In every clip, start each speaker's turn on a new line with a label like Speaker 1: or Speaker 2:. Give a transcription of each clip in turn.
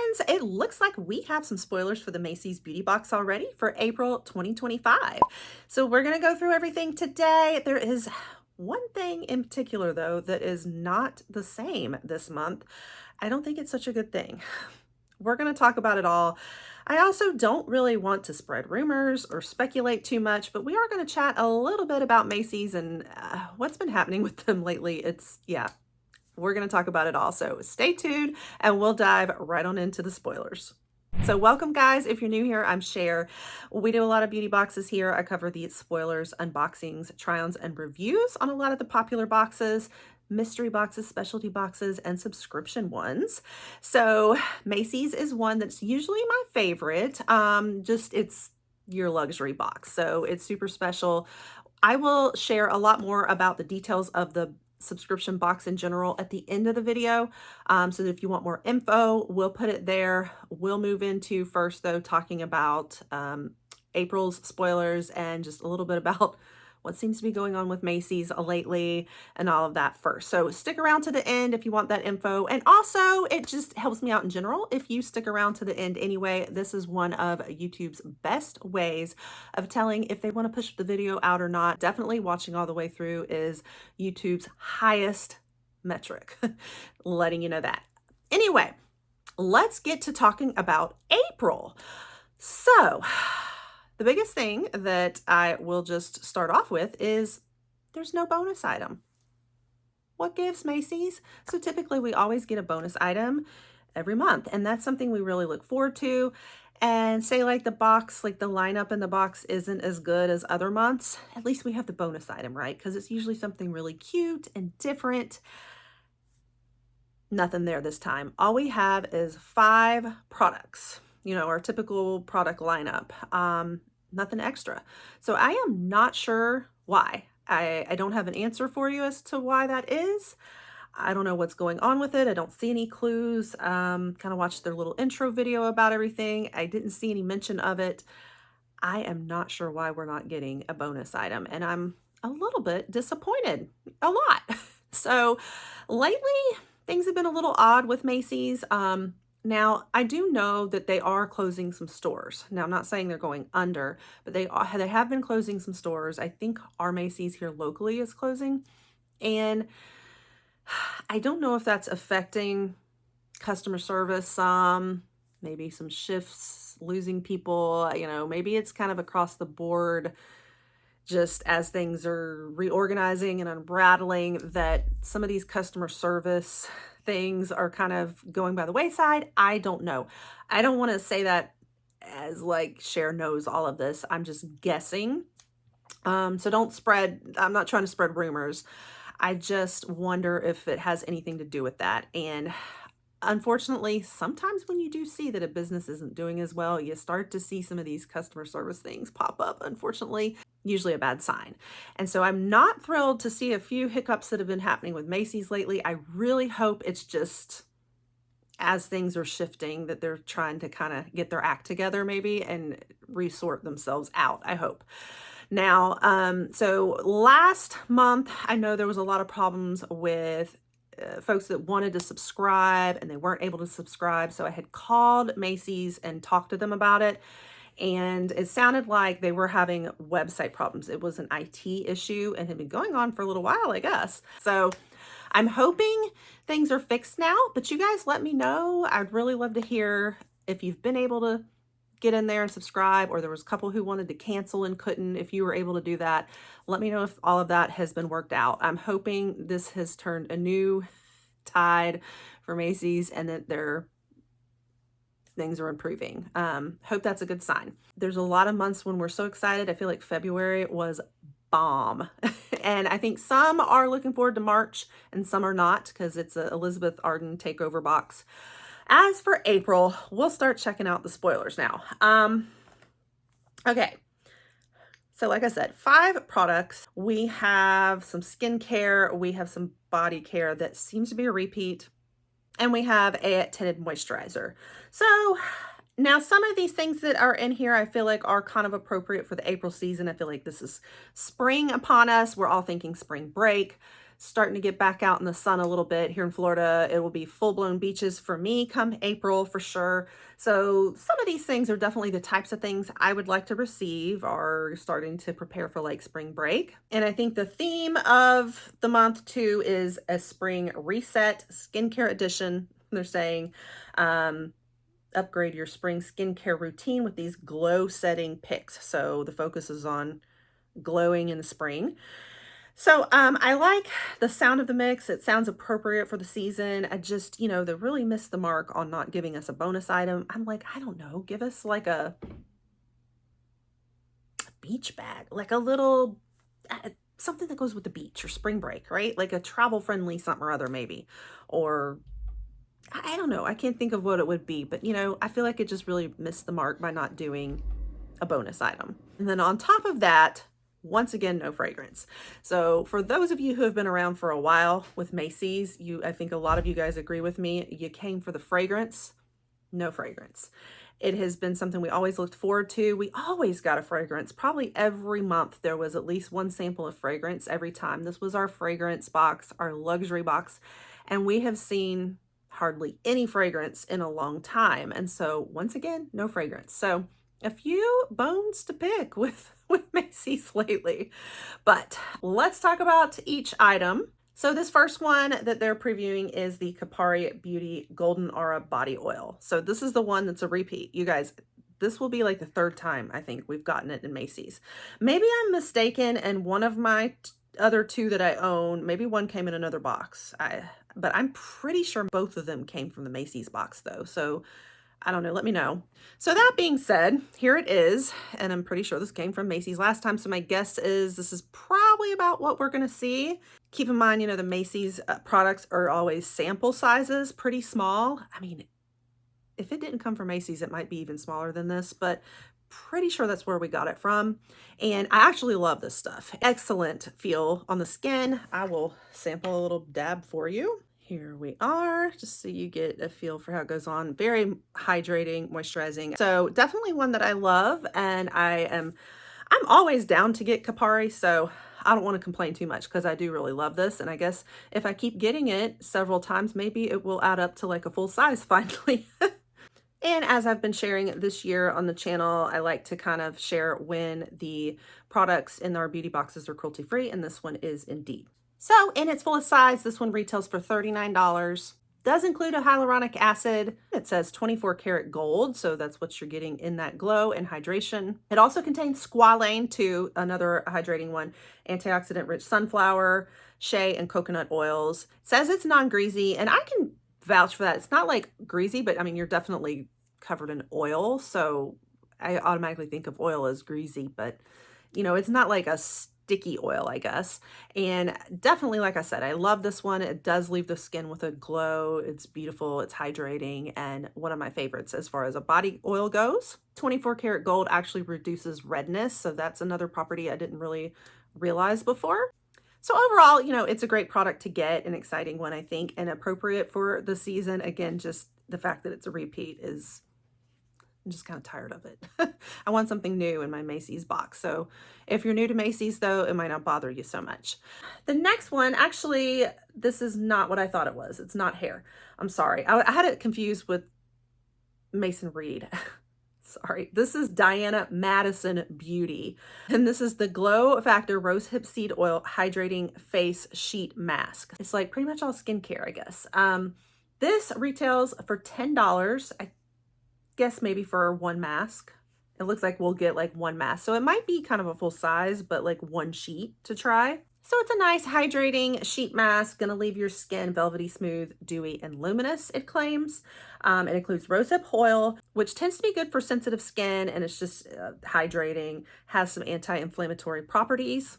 Speaker 1: friends, it looks like we have some spoilers for the Macy's Beauty Box already for April 2025. So we're going to go through everything today. There is one thing in particular, though, that is not the same this month. I don't think it's such a good thing. We're going to talk about it all. I also don't really want to spread rumors or speculate too much, but we are going to chat a little bit about Macy's and what's been happening with them lately. We're going to talk about it all. So stay tuned and we'll dive right on into the spoilers. So welcome guys. If you're new here, I'm Cher. We do a lot of beauty boxes here. I cover the spoilers, unboxings, try-ons, and reviews on a lot of the popular boxes, mystery boxes, specialty boxes, and subscription ones. So Macy's is one that's usually my favorite. It's your luxury box. So it's super special. I will share a lot more about the details of the subscription box in general at the end of the video. So that if you want more info, we'll put it there. We'll move into first though, talking about April's spoilers and just a little bit about what seems to be going on with Macy's lately and all of that first. So stick around to the end if you want that info. And also it just helps me out in general. If you stick around to the end anyway, this is one of YouTube's best ways of telling if they want to push the video out or not. Definitely watching all the way through is YouTube's highest metric, letting you know that. Anyway, let's get to talking about April. So the biggest thing that I will just start off with is there's no bonus item. What gives, Macy's? So typically we always get a bonus item every month, and that's something we really look forward to. And say like the box, like the lineup in the box isn't as good as other months, at least we have the bonus item, right? Because it's usually something really cute and different. Nothing there this time. All we have is 5 products. Our typical product lineup, nothing extra. So I am not sure why. I don't have an answer for you as to why that is. I don't know what's going on with it. I don't see any clues. Kind of watched their little intro video about everything. I didn't see any mention of it. I am not sure why we're not getting a bonus item, and I'm a little bit disappointed, a lot. So lately, things have been a little odd with Macy's. Now, I do know that they are closing some stores. Now, I'm not saying they're going under, but they have been closing some stores. I think our Macy's here locally is closing. And I don't know if that's affecting customer service some, maybe some shifts, losing people, maybe it's kind of across the board, just as things are reorganizing and unraveling, that some of these customer service things are kind of going by the wayside. I don't know. I don't want to say that as like Cher knows all of this. I'm just guessing. So I'm not trying to spread rumors. I just wonder if it has anything to do with that. And unfortunately, sometimes when you do see that a business isn't doing as well, you start to see some of these customer service things pop up, unfortunately, usually a bad sign. And so I'm not thrilled to see a few hiccups that have been happening with Macy's lately. I really hope it's just as things are shifting that they're trying to kind of get their act together maybe and resort themselves out, I hope. Now, so last month, I know there was a lot of problems with folks that wanted to subscribe and they weren't able to subscribe. So I had called Macy's and talked to them about it. And it sounded like they were having website problems. It was an IT issue and had been going on for a little while, I guess. So I'm hoping things are fixed now, but you guys let me know. I'd really love to hear if you've been able to get in there and subscribe, or there was a couple who wanted to cancel and couldn't. If you were able to do that, let me know if all of that has been worked out. I'm hoping this has turned a new tide for Macy's and that things are improving. Hope that's a good sign. There's a lot of months when we're so excited. I feel like February was bomb. And I think some are looking forward to March and some are not, because it's a Elizabeth Arden takeover box. As for April, we'll start checking out the spoilers now. Okay. So like I said, 5 products. We have some skincare. We have some body care that seems to be a repeat. And we have a tinted moisturizer. So now some of these things that are in here, I feel like are kind of appropriate for the April season. I feel like this is spring upon us. We're all thinking spring break. starting to get back out in the sun a little bit here in Florida. It will be full-blown beaches for me come April for sure. So some of these things are definitely the types of things I would like to receive or starting to prepare for like spring break. And I think the theme of the month too is a spring reset skincare edition. They're saying, upgrade your spring skincare routine with these glow setting picks. So the focus is on glowing in the spring. So I like the sound of the mix. It sounds appropriate for the season. I just, they really missed the mark on not giving us a bonus item. I'm like, I don't know, give us like a beach bag, like a little, something that goes with the beach or spring break, right? Like a travel friendly something or other maybe, or I don't know. I can't think of what it would be, but I feel like it just really missed the mark by not doing a bonus item. And then on top of that, once again, no fragrance. So for those of you who have been around for a while with Macy's, I think a lot of you guys agree with me. You came for the fragrance, no fragrance. It has been something we always looked forward to. We always got a fragrance. Probably every month there was at least one sample of fragrance every time. This was our fragrance box, our luxury box, and we have seen hardly any fragrance in a long time. And so once again, no fragrance. So a few bones to pick with Macy's lately, but let's talk about each item. So this first one that they're previewing is the Kopari Beauty Golden Aura Body Oil. So this is the one that's a repeat. You guys, this will be like the third time I think we've gotten it in Macy's. Maybe I'm mistaken, and one of my other two that I own, maybe one came in another box. But I'm pretty sure both of them came from the Macy's box though. So I don't know, let me know. So that being said, here it is, and I'm pretty sure this came from Macy's last time, so my guess is this is probably about what we're gonna see. Keep in mind, the Macy's products are always sample sizes, pretty small. I mean, if it didn't come from Macy's, it might be even smaller than this, but pretty sure that's where we got it from. And I actually love this stuff. Excellent feel on the skin. I will sample a little dab for you. Here we are, just so you get a feel for how it goes on. Very hydrating, moisturizing. So definitely one that I love, and I'm always down to get Kopari, so I don't want to complain too much because I do really love this. And I guess if I keep getting it several times, maybe it will add up to like a full size finally. And as I've been sharing this year on the channel, I like to kind of share when the products in our beauty boxes are cruelty free, and this one is indeed. So in its fullest size, this one retails for $39. Does include a hyaluronic acid. It says 24 karat gold, so that's what you're getting in that glow and hydration. It also contains squalane too, another hydrating one, antioxidant rich sunflower, shea, and coconut oils. It says it's non-greasy, and I can vouch for that. It's not like greasy, but I mean, you're definitely covered in oil, so I automatically think of oil as greasy, but it's not like a sticky oil, I guess. And definitely, like I said, I love this one. It does leave the skin with a glow. It's beautiful, it's hydrating, and one of my favorites as far as a body oil goes. 24 karat gold actually reduces redness, so that's another property I didn't really realize before. So overall, it's a great product to get, an exciting one, I think, and appropriate for the season. Again, just the fact that it's a repeat is, I'm just kind of tired of it. I want something new in my Macy's box. So if you're new to Macy's though, it might not bother you so much. The next one, actually, this is not what I thought it was. It's not hair. I'm sorry. I had it confused with Mason Reed. Sorry, this is Diana Madison Beauty, and this is the Glow Factor Rosehip Seed Oil Hydrating Face Sheet Mask. It's like pretty much all skincare, I guess. This retails for $10. I guess maybe for one mask. It looks like we'll get like one mask, so it might be kind of a full size, but like one sheet to try. So it's a nice hydrating sheet mask, gonna leave your skin velvety smooth, dewy, and luminous, it claims. It includes rosehip oil, which tends to be good for sensitive skin, and it's just hydrating, has some anti-inflammatory properties.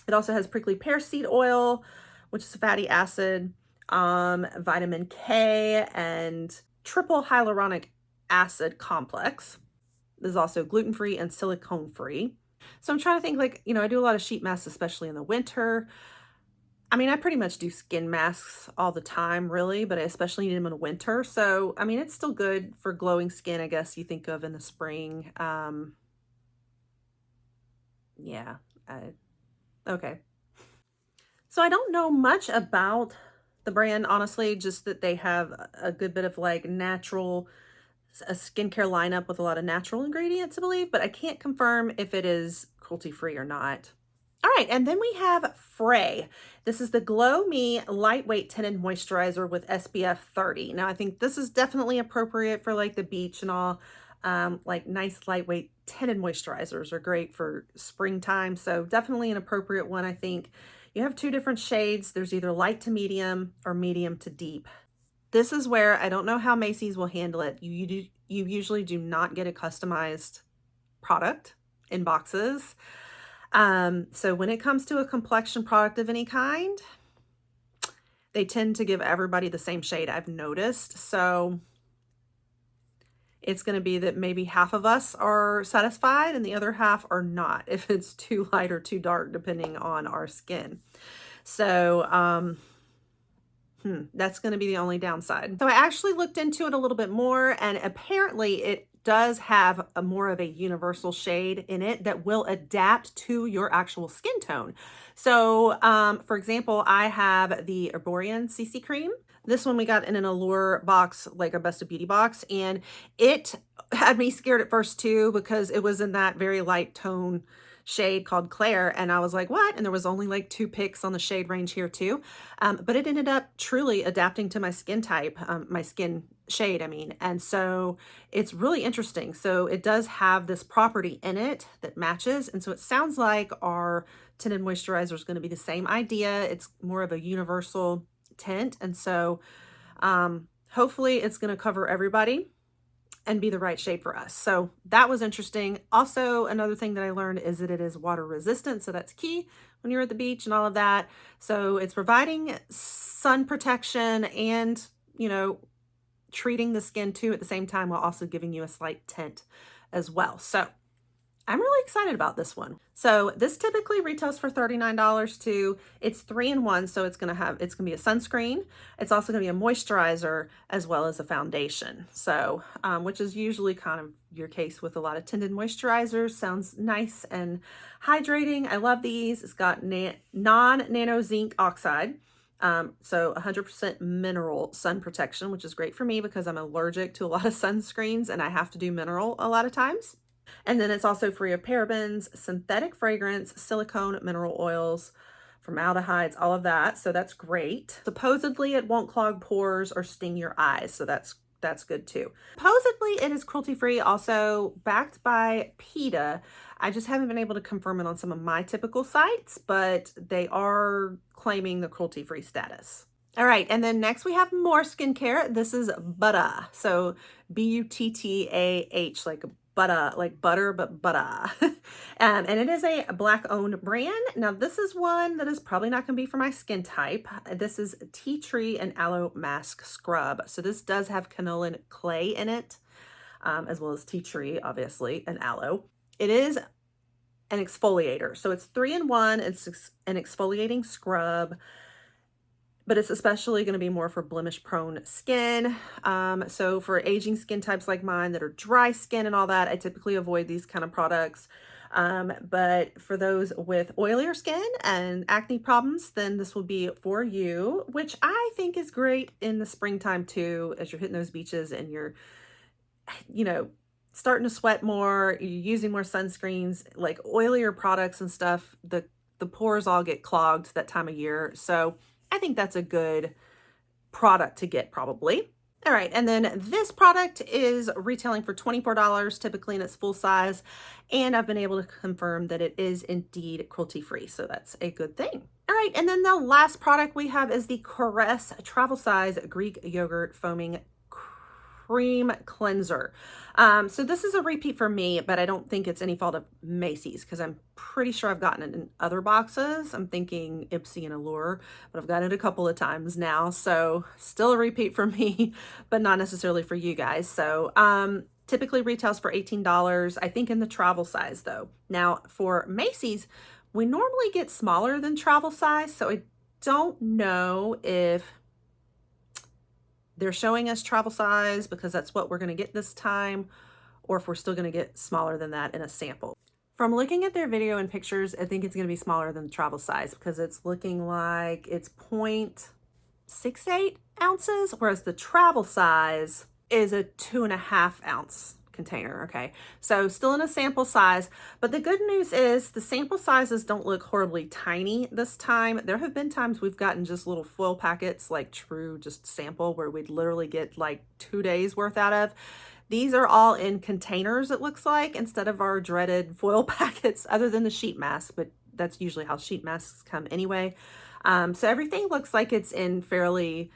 Speaker 1: It also has prickly pear seed oil, which is a fatty acid, vitamin K, and triple hyaluronic acid complex. This is also gluten-free and silicone-free. So I'm trying to think, like, I do a lot of sheet masks, especially in the winter. I mean, I pretty much do skin masks all the time, really, but I especially need them in the winter. So, I mean, it's still good for glowing skin, I guess you think of in the spring. Yeah, okay. So I don't know much about the brand, honestly, just that they have a good bit of like natural a skincare lineup with a lot of natural ingredients, I believe, but I can't confirm if it is cruelty-free or not. All right, and then we have Frey. This is the Glow Me Lightweight Tinted Moisturizer with SPF 30. Now, I think this is definitely appropriate for like the beach and all. Like nice lightweight tinted moisturizers are great for springtime, so definitely an appropriate one, I think. You have two different shades. There's either light to medium or medium to deep. This is where I don't know how Macy's will handle it. You usually do not get a customized product in boxes. So when it comes to a complexion product of any kind, they tend to give everybody the same shade, I've noticed. So it's going to be that maybe half of us are satisfied and the other half are not, if it's too light or too dark, depending on our skin. So, that's going to be the only downside. So I actually looked into it a little bit more, and apparently it does have a more of a universal shade in it that will adapt to your actual skin tone. So, for example, I have the Arborian CC cream. This one we got in an Allure box, like a Best of Beauty box, and it had me scared at first too because it was in that very light tone shade called Claire, and I was like, what? And there was only like 2 picks on the shade range here too. But it ended up truly adapting to my skin type, my skin shade, I mean. And so it's really interesting. So it does have this property in it that matches. And so it sounds like our tinted moisturizer is going to be the same idea. It's more of a universal tint. And so hopefully it's going to cover everybody and be the right shade for us. So that was interesting. Also, another thing that I learned is that it is water resistant. So that's key when you're at the beach and all of that. So it's providing sun protection and, you know, treating the skin too at the same time, while also giving you a slight tint as well. So I'm really excited about this one. So this typically retails for $39 too. It's 3-in-1, so it's gonna be a sunscreen. It's also gonna be a moisturizer as well as a foundation. So, which is usually kind of your case with a lot of tinted moisturizers. Sounds nice and hydrating. I love these. It's got non-nano zinc oxide. So 100% mineral sun protection, which is great for me because I'm allergic to a lot of sunscreens and I have to do mineral a lot of times. And then it's also free of parabens, synthetic fragrance, silicone, mineral oils, formaldehydes, all of that. So that's great. Supposedly it won't clog pores or sting your eyes. So that's good too. Supposedly it is cruelty-free, also backed by PETA. I just haven't been able to confirm it on some of my typical sites, but they are claiming the cruelty-free status. All right, and then next we have more skincare. This is Buttah. So Buttah, like Buttah, like butter, but Buttah. And it is a Black-owned brand. Now, this is one that is probably not going to be for my skin type. This is Tea Tree and Aloe Mask Scrub. So this does have canola clay in it, as well as tea tree, obviously, and aloe. It is an exfoliator. So it's 3-in-1. It's an exfoliating scrub, but it's especially going to be more for blemish prone skin. So for aging skin types like mine that are dry skin and all that, I typically avoid these kind of products. But for those with oilier skin and acne problems, then this will be for you, which I think is great in the springtime too, as you're hitting those beaches and you're, you know, starting to sweat more, you're using more sunscreens, like oilier products and stuff, the pores all get clogged that time of year. So I think that's a good product to get probably. All right, and then this product is retailing for $24 typically in its full size, and I've been able to confirm that it is indeed cruelty-free, so that's a good thing. All right, and then the last product we have is the Korres travel size Greek yogurt foaming cream cleanser. So this is a repeat for me, but I don't think it's any fault of Macy's because I'm pretty sure I've gotten it in other boxes. I'm thinking Ipsy and Allure, but I've gotten it a couple of times now. So still a repeat for me, but not necessarily for you guys. So typically retails for $18, I think in the travel size though. Now for Macy's, we normally get smaller than travel size. So I don't know if they're showing us travel size because that's what we're going to get this time, or if we're still going to get smaller than that in a sample. From looking at their video and pictures, I think it's going to be smaller than the travel size because it's looking like it's 0.68 ounces, whereas the travel size is a 2.5 ounce container. Okay, so still in a sample size, but the good news is the sample sizes don't look horribly tiny this time. There have been times we've gotten just little foil packets, like true just sample, where we'd literally get like 2 days worth out of. These are all in containers, it looks like, instead of our dreaded foil packets, other than the sheet mask, but that's usually how sheet masks come anyway. So everything looks like it's in fairly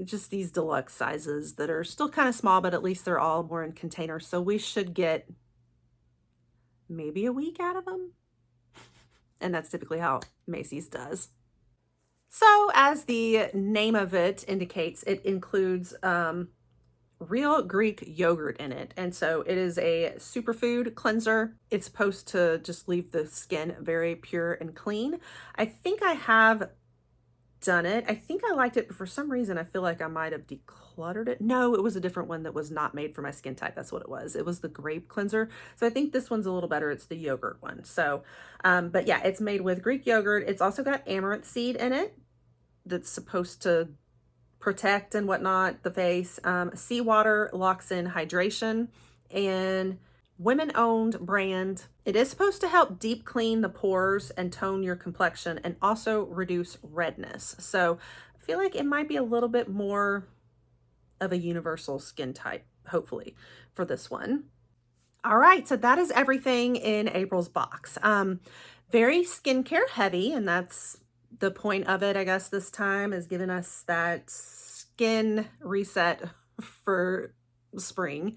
Speaker 1: just these deluxe sizes that are still kind of small, but at least they're all more in containers. So we should get maybe a week out of them. And that's typically how Macy's does. So as the name of it indicates, it includes real Greek yogurt in it. And so it is a superfood cleanser. It's supposed to just leave the skin very pure and clean. I think I have done it. I think I liked it, but for some reason I feel like I might have decluttered it. No, it was a different one that was not made for my skin type. That's what it was. It was the grape cleanser. So I think this one's a little better. It's the yogurt one. So, but yeah, it's made with Greek yogurt. It's also got amaranth seed in it that's supposed to protect and whatnot the face. Seawater locks in hydration, and women-owned brand. It is supposed to help deep clean the pores and tone your complexion and also reduce redness. So I feel like it might be a little bit more of a universal skin type, hopefully, for this one. All right, so that is everything in April's box. Very skincare heavy, and that's the point of it, I guess, this time, is giving us that skin reset for spring.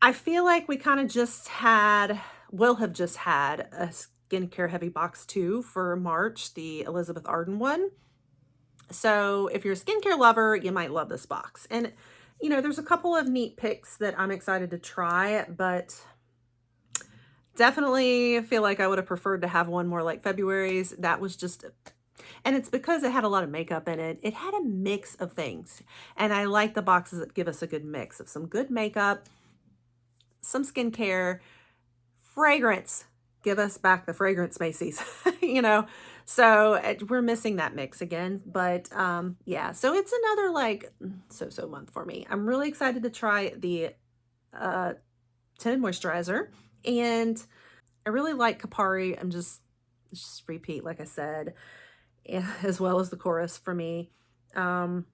Speaker 1: I feel like we kind of will have just had a skincare heavy box too for March, the Elizabeth Arden one. So if you're a skincare lover, you might love this box. And, you know, there's a couple of neat picks that I'm excited to try, but definitely feel like I would have preferred to have one more like February's. That was just, and it's because it had a lot of makeup in it. It had a mix of things. And I like the boxes that give us a good mix of some good makeup, some skincare, fragrance. Give us back the fragrance, Macy's, you know? So we're missing that mix again, but yeah, so it's another like so month for me. I'm really excited to try the tinted moisturizer, and I really like Kopari. I'm just repeat, like I said, as well as the Korres for me. I'm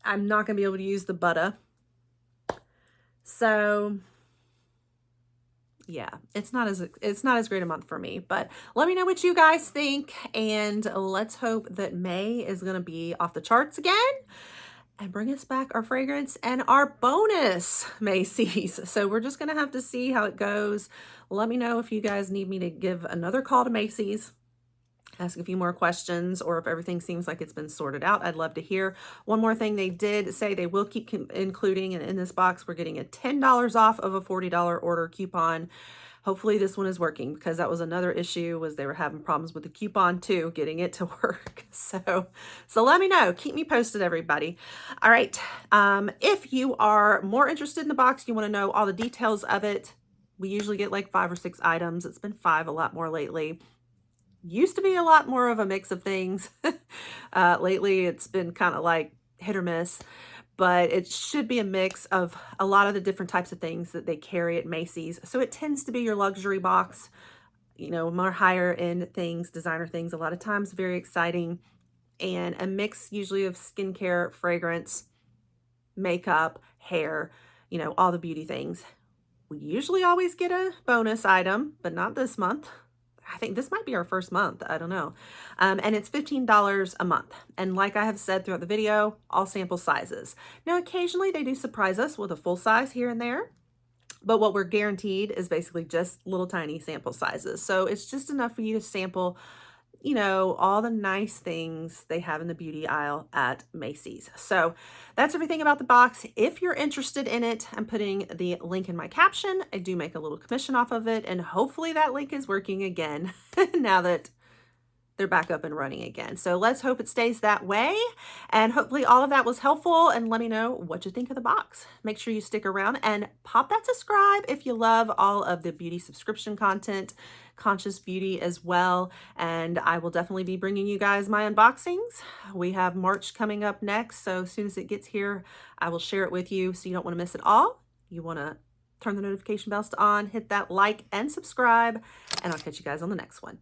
Speaker 1: not gonna be able to use the Buttah. So yeah, it's not as great a month for me, but let me know what you guys think, and let's hope that May is going to be off the charts again and bring us back our fragrance and our bonus Macy's. So we're just going to have to see how it goes. Let me know if you guys need me to give another call to Macy's, ask a few more questions, or if everything seems like it's been sorted out. I'd love to hear. One more thing, they did say they will keep including, and in this box we're getting a $10 off of a $40 order coupon. Hopefully this one is working, because that was another issue, was they were having problems with the coupon too, getting it to work. So let me know. Keep me posted, everybody. All right. If you are more interested in the box, you want to know all the details of it, we usually get like 5 or 6 items. It's been 5 a lot more lately. Used to be a lot more of a mix of things. Lately, it's been kind of like hit or miss, but it should be a mix of a lot of the different types of things that they carry at Macy's. So it tends to be your luxury box, you know, more higher end things, designer things, a lot of times very exciting, and a mix usually of skincare, fragrance, makeup, hair, you know, all the beauty things. We usually always get a bonus item, but not this month. I think this might be our first month. I don't know. And it's $15 a month. And like I have said throughout the video, all sample sizes. Now, occasionally they do surprise us with a full size here and there, but what we're guaranteed is basically just little tiny sample sizes. So it's just enough for you to sample, you know, all the nice things they have in the beauty aisle at Macy's. So that's everything about the box. If you're interested in it, I'm putting the link in my caption. I do make a little commission off of it, and hopefully that link is working again now that they're back up and running again. So let's hope it stays that way. And hopefully all of that was helpful, and let me know what you think of the box. Make sure you stick around and pop that subscribe if you love all of the beauty subscription content, conscious beauty as well. And I will definitely be bringing you guys my unboxings. We have March coming up next. So as soon as it gets here, I will share it with you. So you don't want to miss it all. You want to turn the notification bells on, hit that like and subscribe, and I'll catch you guys on the next one.